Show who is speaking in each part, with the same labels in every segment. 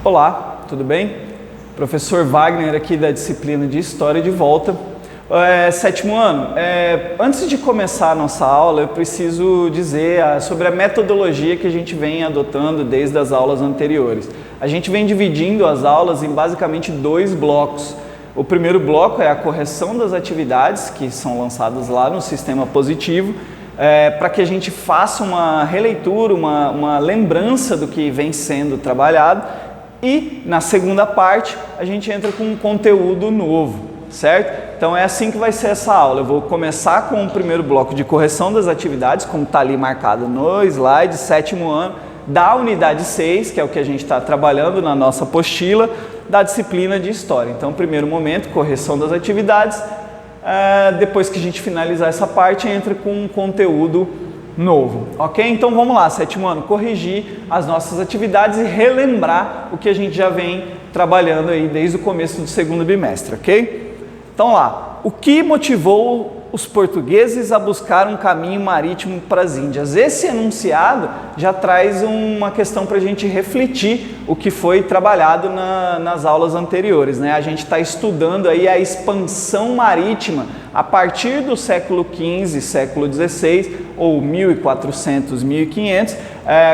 Speaker 1: Olá, tudo bem? Professor Wagner aqui da disciplina de História de volta. Sétimo ano, antes de começar a nossa aula, eu preciso dizer sobre a metodologia que a gente vem adotando desde as aulas anteriores. A gente vem dividindo as aulas em basicamente dois blocos. O primeiro bloco é a correção das atividades que são lançadas lá no sistema positivo, para que a gente faça uma releitura, uma lembrança do que vem sendo trabalhado, e na segunda parte a gente entra com um conteúdo novo, certo? Então é assim que vai ser essa aula. Eu vou começar com o primeiro bloco de correção das atividades, como está ali marcado no slide, sétimo ano, da unidade 6, que é o que a gente está trabalhando na nossa apostila, da disciplina de História. Então, primeiro momento, correção das atividades. Depois que a gente finalizar essa parte, entra com um conteúdo novo, ok? Então vamos lá, sétimo ano, corrigir as nossas atividades e relembrar o que a gente já vem trabalhando aí desde o começo do segundo bimestre, ok? Então lá, o que motivou os portugueses a buscar um caminho marítimo para as Índias? Esse enunciado já traz uma questão para a gente refletir o que foi trabalhado nas aulas anteriores, né? A gente está estudando aí a expansão marítima a partir do século XV, século XVI, ou 1400, 1500,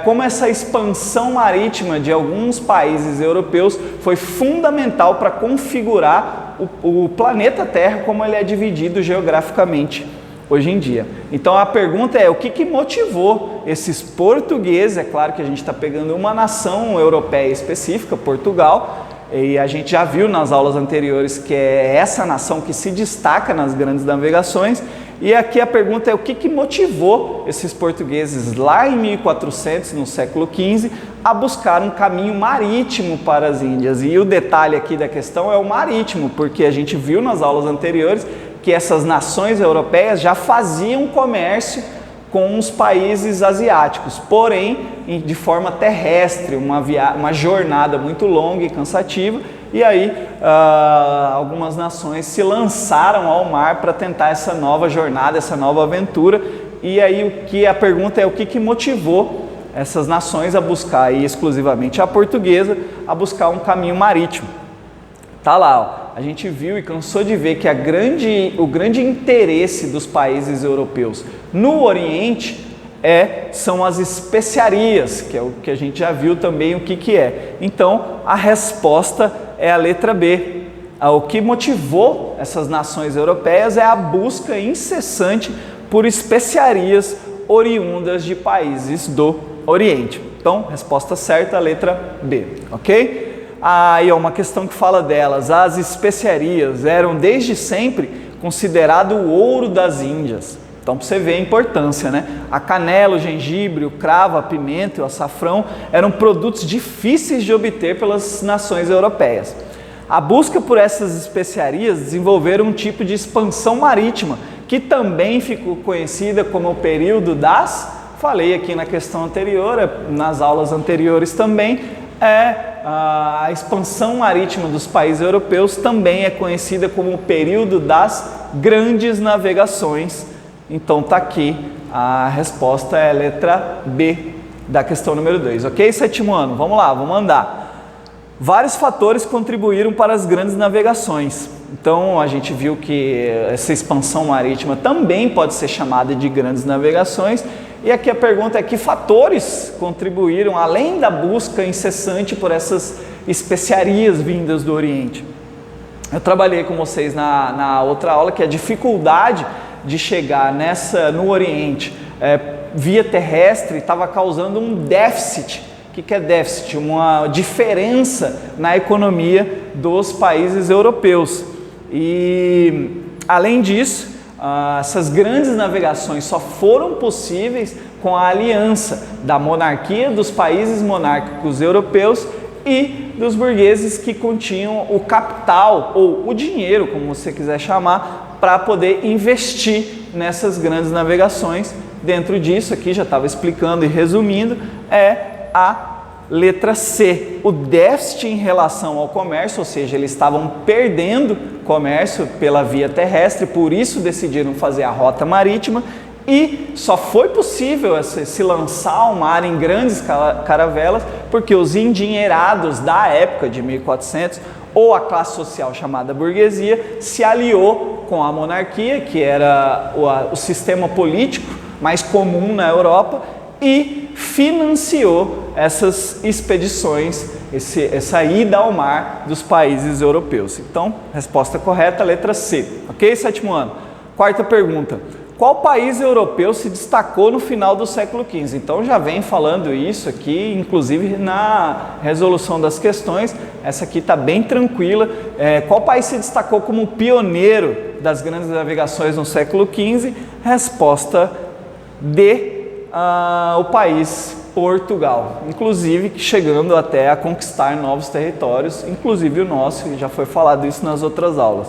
Speaker 1: como essa expansão marítima de alguns países europeus foi fundamental para configurar o planeta Terra como ele é dividido geograficamente hoje em dia. Então a pergunta é, o que motivou esses portugueses? É claro que a gente está pegando uma nação europeia específica, Portugal, e a gente já viu nas aulas anteriores que é essa nação que se destaca nas grandes navegações. E aqui a pergunta é, o que motivou esses portugueses lá em 1400, no século XV, a buscar um caminho marítimo para as Índias? E o detalhe aqui da questão é o marítimo, porque a gente viu nas aulas anteriores que essas nações europeias já faziam comércio com os países asiáticos, porém de forma terrestre, uma jornada muito longa e cansativa, e aí algumas nações se lançaram ao mar para tentar essa nova jornada, essa nova aventura. E aí a pergunta é, o que motivou essas nações a buscar, e exclusivamente a portuguesa, a buscar um caminho marítimo? Tá lá, ó. A gente viu e cansou de ver que o grande interesse dos países europeus no Oriente são as especiarias, que é o que a gente já viu também o que é. Então, a resposta é a letra B. O que motivou essas nações europeias é a busca incessante por especiarias oriundas de países do Oriente. Então, resposta certa, a letra B, ok? Aí é uma questão que fala delas. As especiarias eram desde sempre considerado o ouro das Índias. Então, para você ver a importância, né? A canela, o gengibre, o cravo, a pimenta e o açafrão eram produtos difíceis de obter pelas nações europeias. A busca por essas especiarias desenvolveram um tipo de expansão marítima, que também ficou conhecida como o período das... Falei aqui na questão anterior, nas aulas anteriores também, a expansão marítima dos países europeus também é conhecida como o período das grandes navegações. Então está aqui, a resposta é a letra B da questão número 2, ok? Sétimo ano, vamos lá, vamos andar. Vários fatores contribuíram para as grandes navegações. Então a gente viu que essa expansão marítima também pode ser chamada de grandes navegações. E aqui a pergunta é, que fatores contribuíram, além da busca incessante por essas especiarias vindas do Oriente? Eu trabalhei com vocês na outra aula que a dificuldade de chegar no Oriente via terrestre estava causando um déficit. O que é déficit? Uma diferença na economia dos países europeus. E além disso, essas grandes navegações só foram possíveis com a aliança da monarquia dos países monárquicos europeus e dos burgueses que continham o capital ou o dinheiro, como você quiser chamar, para poder investir nessas grandes navegações. Dentro disso, aqui já estava explicando e resumindo, é a letra C, o déficit em relação ao comércio, ou seja, eles estavam perdendo comércio pela via terrestre, por isso decidiram fazer a rota marítima. E só foi possível se lançar ao mar em grandes caravelas porque os endinheirados da época de 1400, ou a classe social chamada burguesia, se aliou com a monarquia, que era o sistema político mais comum na Europa, e financiou essas expedições, essa ida ao mar dos países europeus. Então, resposta correta, letra C. Ok, sétimo ano? Quarta pergunta. Qual país europeu se destacou no final do século XV? Então já vem falando isso aqui, inclusive na resolução das questões. Essa aqui está bem tranquila. Qual país se destacou como pioneiro das grandes navegações no século XV? Resposta D, o país Portugal. Inclusive chegando até a conquistar novos territórios, inclusive o nosso, e já foi falado isso nas outras aulas.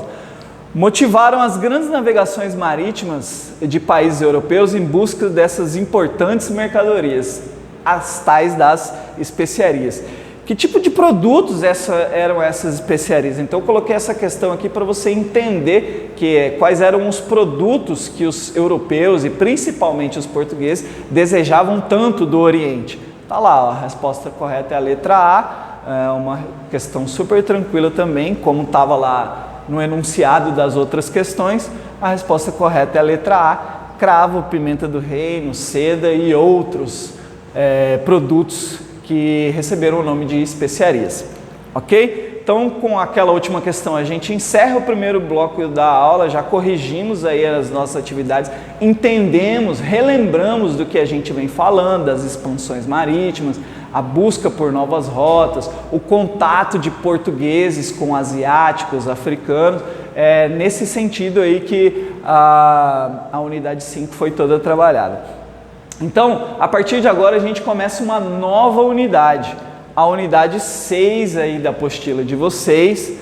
Speaker 1: Motivaram as grandes navegações marítimas de países europeus em busca dessas importantes mercadorias, as tais das especiarias. Que tipo de produtos eram essas especiarias? Então eu coloquei essa questão aqui para você entender quais eram os produtos que os europeus e principalmente os portugueses desejavam tanto do Oriente. Tá lá, a resposta correta é a letra A, uma questão super tranquila também, como estava lá no enunciado das outras questões. A resposta correta é a letra A, cravo, pimenta do reino, seda e outros produtos que receberam o nome de especiarias, ok? Então, com aquela última questão, a gente encerra o primeiro bloco da aula, já corrigimos aí as nossas atividades, entendemos, relembramos do que a gente vem falando, das expansões marítimas, a busca por novas rotas, o contato de portugueses com asiáticos, africanos, nesse sentido aí que a unidade 5 foi toda trabalhada. Então, a partir de agora a gente começa uma nova unidade, a unidade 6 aí da apostila de vocês,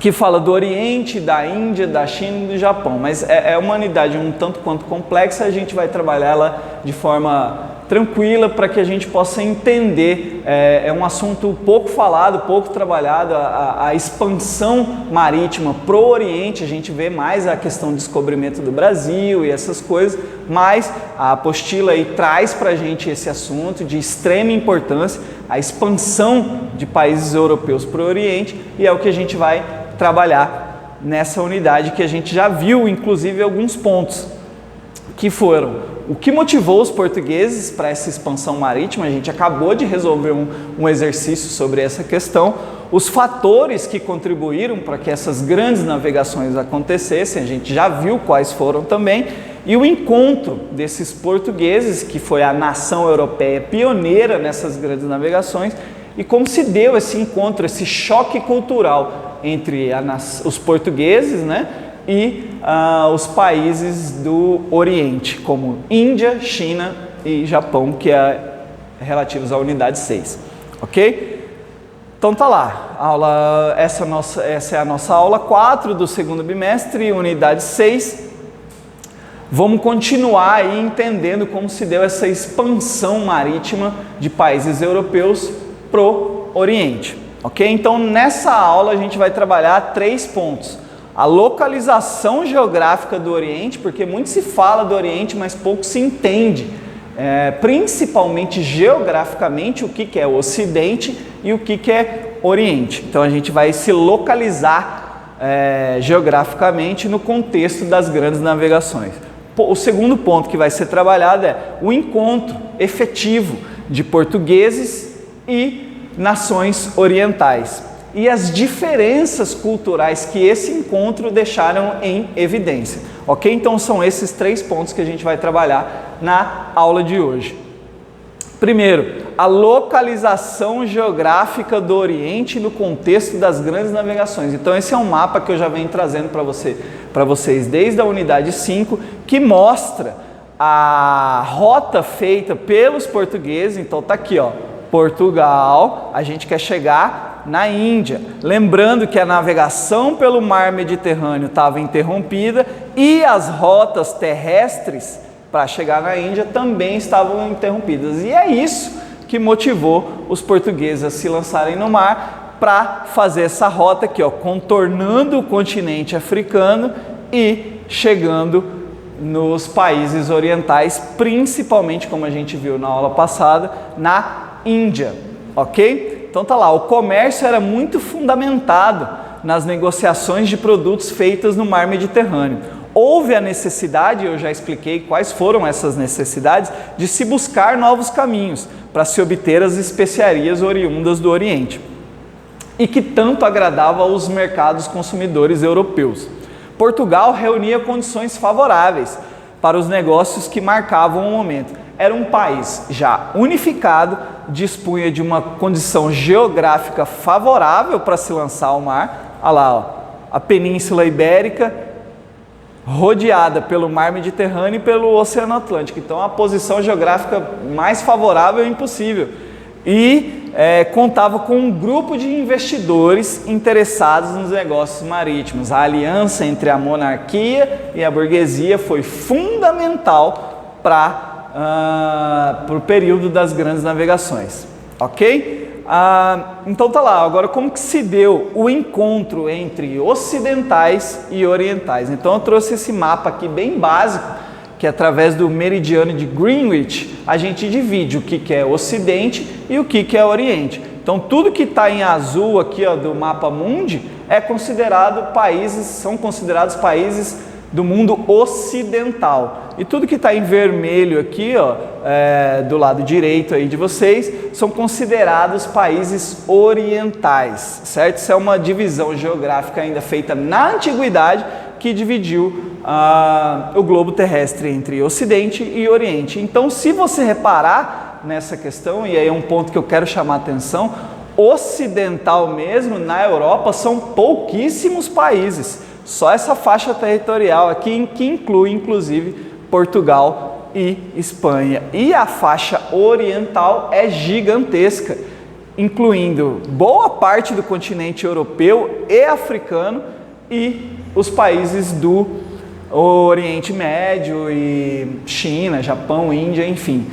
Speaker 1: que fala do Oriente, da Índia, da China e do Japão, mas é uma unidade um tanto quanto complexa, a gente vai trabalhar ela de forma tranquila para que a gente possa entender. É um assunto pouco falado, pouco trabalhado, a expansão marítima pro Oriente. A gente vê mais a questão do descobrimento do Brasil e essas coisas, mas a apostila aí traz para a gente esse assunto de extrema importância, a expansão de países europeus pro Oriente, e é o que a gente vai trabalhar nessa unidade, que a gente já viu inclusive alguns pontos que foram o que motivou os portugueses para essa expansão marítima. A gente acabou de resolver um exercício sobre essa questão, os fatores que contribuíram para que essas grandes navegações acontecessem, a gente já viu quais foram também, e o encontro desses portugueses, que foi a nação europeia pioneira nessas grandes navegações, e como se deu esse encontro, esse choque cultural entre os portugueses, né, e os países do Oriente, como Índia, China e Japão, que é relativos à unidade 6, ok? Então tá lá, essa é a nossa aula 4 do segundo bimestre, unidade 6. Vamos continuar aí entendendo como se deu essa expansão marítima de países europeus pro Oriente, ok? Então nessa aula a gente vai trabalhar 3 pontos. A localização geográfica do Oriente, porque muito se fala do Oriente, mas pouco se entende, principalmente geograficamente, o que é o Ocidente e o que é Oriente. Então a gente vai se localizar geograficamente no contexto das grandes navegações. O segundo ponto que vai ser trabalhado é o encontro efetivo de portugueses e nações orientais e as diferenças culturais que esse encontro deixaram em evidência, ok? Então são esses 3 pontos que a gente vai trabalhar na aula de hoje. Primeiro, a localização geográfica do Oriente no contexto das grandes navegações. Então esse é um mapa que eu já venho trazendo para vocês desde a unidade 5, que mostra a rota feita pelos portugueses. Então tá aqui, ó, Portugal, a gente quer chegar na Índia. Lembrando que a navegação pelo mar Mediterrâneo estava interrompida e as rotas terrestres para chegar na Índia também estavam interrompidas. E é isso que motivou os portugueses a se lançarem no mar para fazer essa rota aqui, ó, contornando o continente africano e chegando nos países orientais, principalmente, como a gente viu na aula passada, na Índia, ok? Então tá lá, o comércio era muito fundamentado nas negociações de produtos feitas no mar Mediterrâneo. Houve a necessidade, eu já expliquei quais foram essas necessidades, de se buscar novos caminhos para se obter as especiarias oriundas do Oriente e que tanto agradava aos mercados consumidores europeus. Portugal reunia condições favoráveis para os negócios que marcavam o momento. Era um país já unificado, dispunha de uma condição geográfica favorável para se lançar ao mar. Olha lá, ó, a Península Ibérica, rodeada pelo mar Mediterrâneo e pelo Oceano Atlântico. Então, a posição geográfica mais favorável é impossível. E contava com um grupo de investidores interessados nos negócios marítimos. A aliança entre a monarquia e a burguesia foi fundamental para o período das grandes navegações, ok? Então tá lá, agora como que se deu o encontro entre ocidentais e orientais? Então eu trouxe esse mapa aqui bem básico, que através do meridiano de Greenwich, a gente divide o que é Ocidente e o que é Oriente. Então tudo que está em azul aqui, ó, do mapa mundi é considerado países, são considerados países do mundo ocidental. E tudo que está em vermelho aqui, ó, do lado direito aí de vocês, são considerados países orientais, certo? Isso é uma divisão geográfica ainda feita na antiguidade que dividiu o globo terrestre entre Ocidente e Oriente. Então, se você reparar nessa questão, e aí é um ponto que eu quero chamar a atenção, ocidental mesmo, na Europa, são pouquíssimos países. Só essa faixa territorial aqui, que inclui, inclusive, Portugal e Espanha. E a faixa oriental é gigantesca, incluindo boa parte do continente europeu e africano e os países do Oriente Médio e China, Japão, Índia, enfim.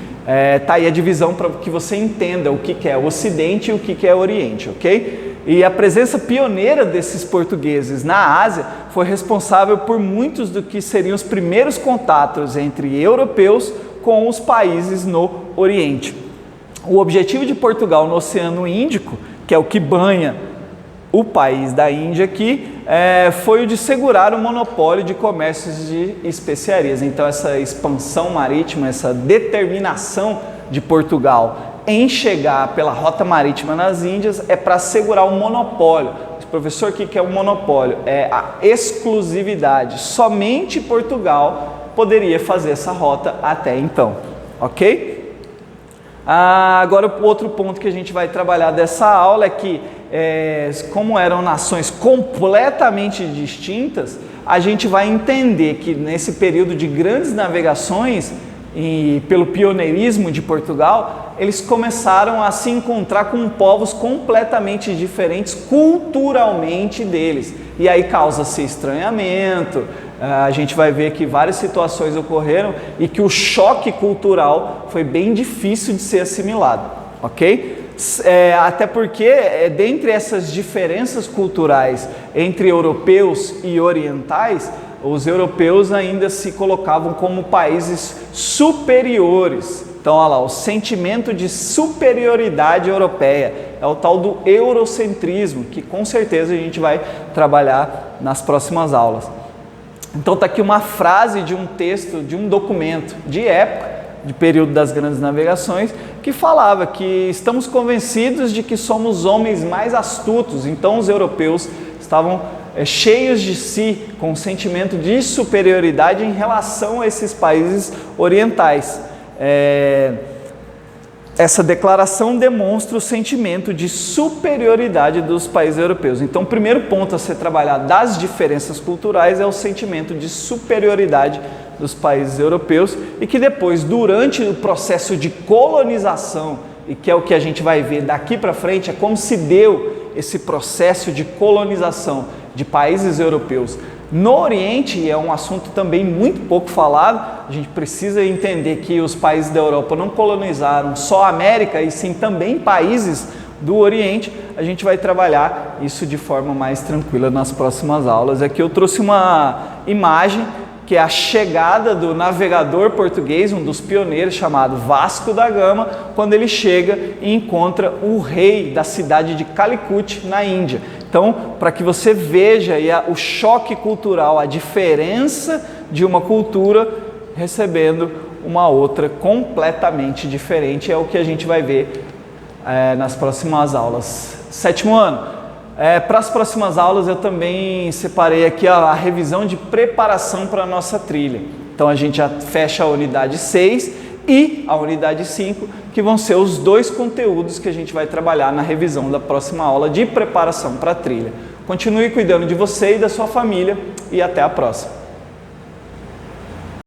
Speaker 1: Tá aí a divisão para que você entenda o que é Ocidente e o que é Oriente, ok? E a presença pioneira desses portugueses na Ásia foi responsável por muitos do que seriam os primeiros contatos entre europeus com os países no Oriente. O objetivo de Portugal no Oceano Índico, que é o que banha o país da Índia aqui, foi o de segurar o monopólio de comércios de especiarias. Então essa expansão marítima, essa determinação de Portugal em chegar pela rota marítima nas Índias é para assegurar o monopólio. Professor, o que é o monopólio? É a exclusividade. Somente Portugal poderia fazer essa rota até então, ok? Agora o outro ponto que a gente vai trabalhar dessa aula é que como eram nações completamente distintas, a gente vai entender que nesse período de grandes navegações e pelo pioneirismo de Portugal, eles começaram a se encontrar com povos completamente diferentes culturalmente deles. E aí causa-se estranhamento, a gente vai ver que várias situações ocorreram e que o choque cultural foi bem difícil de ser assimilado, ok? Até porque, dentre essas diferenças culturais entre europeus e orientais, os europeus ainda se colocavam como países superiores. Então, olha lá, o sentimento de superioridade europeia é o tal do eurocentrismo, que com certeza a gente vai trabalhar nas próximas aulas. Então, está aqui uma frase de um texto, de um documento de época, de período das grandes navegações, que falava que estamos convencidos de que somos homens mais astutos. Então, os europeus estavam cheios de si, com um sentimento de superioridade em relação a esses países orientais. Essa declaração demonstra o sentimento de superioridade dos países europeus. Então, o primeiro ponto a ser trabalhado das diferenças culturais é o sentimento de superioridade dos países europeus e que depois, durante o processo de colonização, e que é o que a gente vai ver daqui para frente, é como se deu esse processo de colonização de países europeus no Oriente, e é um assunto também muito pouco falado. A gente precisa entender que os países da Europa não colonizaram só a América, e sim também países do Oriente. A gente vai trabalhar isso de forma mais tranquila nas próximas aulas. Aqui eu trouxe uma imagem que é a chegada do navegador português, um dos pioneiros, chamado Vasco da Gama, quando ele chega e encontra o rei da cidade de Calicut, na Índia. Então, para que você veja aí o choque cultural, a diferença de uma cultura recebendo uma outra completamente diferente, é o que a gente vai ver nas próximas aulas. Sétimo ano. Para as próximas aulas eu também separei aqui a revisão de preparação para a nossa trilha. Então a gente já fecha a unidade 6 e a unidade 5, que vão ser os dois conteúdos que a gente vai trabalhar na revisão da próxima aula de preparação para a trilha. Continue cuidando de você e da sua família e até a próxima.